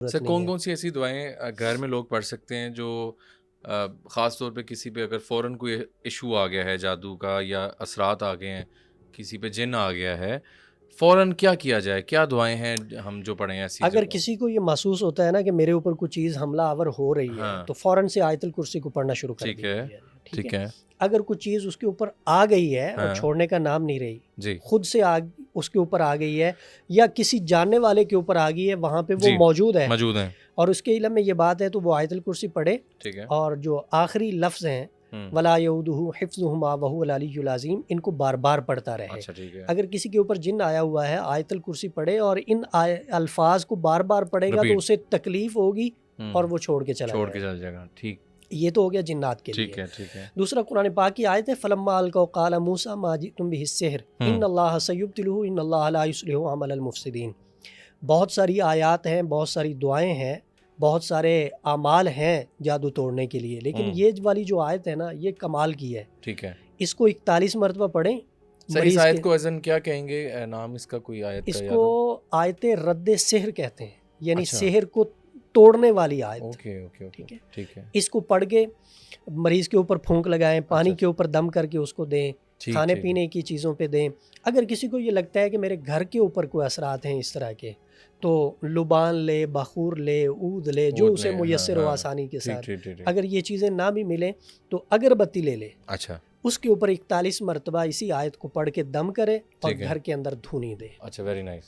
سر کون کون سی ایسی دعائیں گھر میں لوگ پڑھ سکتے ہیں جو خاص طور پہ کسی پہ اگر فوراً کوئی ایشو آ گیا ہے جادو کا یا اثرات آ گئے ہیں، کسی پہ جن آ گیا ہے، فوراً کیا کیا جائے؟ کیا دعائیں ہیں ہم جو پڑھیں ایسی اگر جو کسی کو یہ محسوس ہوتا ہے نا کہ میرے اوپر کوئی چیز حملہ آور ہو رہی ہے ہاں تو فوراً سے آیت الکرسی کو پڑھنا شروع کر ٹھیک دیا ہے جائے. ٹھیک ٹھیک ہے. ہے اگر کوئی چیز اس کے اوپر آ گئی ہے اور ہاں چھوڑنے کا نام نہیں رہی، جی خود سے اس کے اوپر آ گئی ہے یا کسی جاننے والے کے اوپر آ گئی ہے، وہاں پہ وہ جی موجود ہے موجود ہیں اور اس کے علم میں یہ بات ہے تو وہ آیت الکرسی پڑھے. ٹھیک ہے اور جو آخری لفظ ہیں ہوں ولا یعودہ حفظہما وہو العلی العظیم، ان کو بار بار پڑھتا رہے. اچھا ٹھیک ہے اگر کسی کے اوپر جن آیا ہوا ہے آیت الکرسی پڑھے اور ان الفاظ کو بار بار پڑھے گا تو Repeat. اسے تکلیف ہوگی اور وہ چھوڑ کے چلا چھوڑ جائے کے گا. چل جائے گا. ٹھیک یہ تو ہو گیا جنات کے لیے. ٹھیک ہے ٹھیک ہے دوسرا قرآن پاک کی آیت ہے فلما القوا قال موسیٰ ما جئتم به السحر ان اللہ سیبطلہ ان اللہ لا یصلح عمل المفسدین. بہت ساری آیات ہیں، بہت ساری دعائیں ہیں، بہت سارے اعمال ہیں جادو توڑنے کے لیے، لیکن یہ والی جو آیت ہے نا یہ کمال کی ہے. ٹھیک ہے. اس کو 41 مرتبہ پڑھیں. سر اس مریض آیت کے کو اذن کیا کہیں گے؟ نام اس کا کوئی آیت اس کا کو یاد؟ آیت رد سحر کہتے ہیں، یعنی اچھا سحر کو توڑنے والی آیت. اوکے اوکے اوکے ٹھیک ہے. ٹھیک ہے اس کو پڑھ کے مریض کے اوپر پھونک لگائیں، پانی اچھا کے اوپر دم کر کے اس کو دیں، ٹھیک کھانے ٹھیک پینے کی چیزوں پہ دیں. اگر کسی کو یہ لگتا ہے کہ میرے گھر کے اوپر کوئی اثرات ہیں اس طرح کے تو لبان لے، بخور لے، عود لے، جو عود اسے لے، ہاں میسر ہو ہاں آسانی کے ٹھیک ساتھ. ٹھیک ٹھیک ٹھیک. اگر یہ چیزیں نہ بھی ملیں تو اگربتی لے لے، اچھا اس کے اوپر 41 مرتبہ اسی آیت کو پڑھ کے دم کرے اور ٹھیک ہے. گھر کے اندر دھونی دے. اچھا ویری نائس.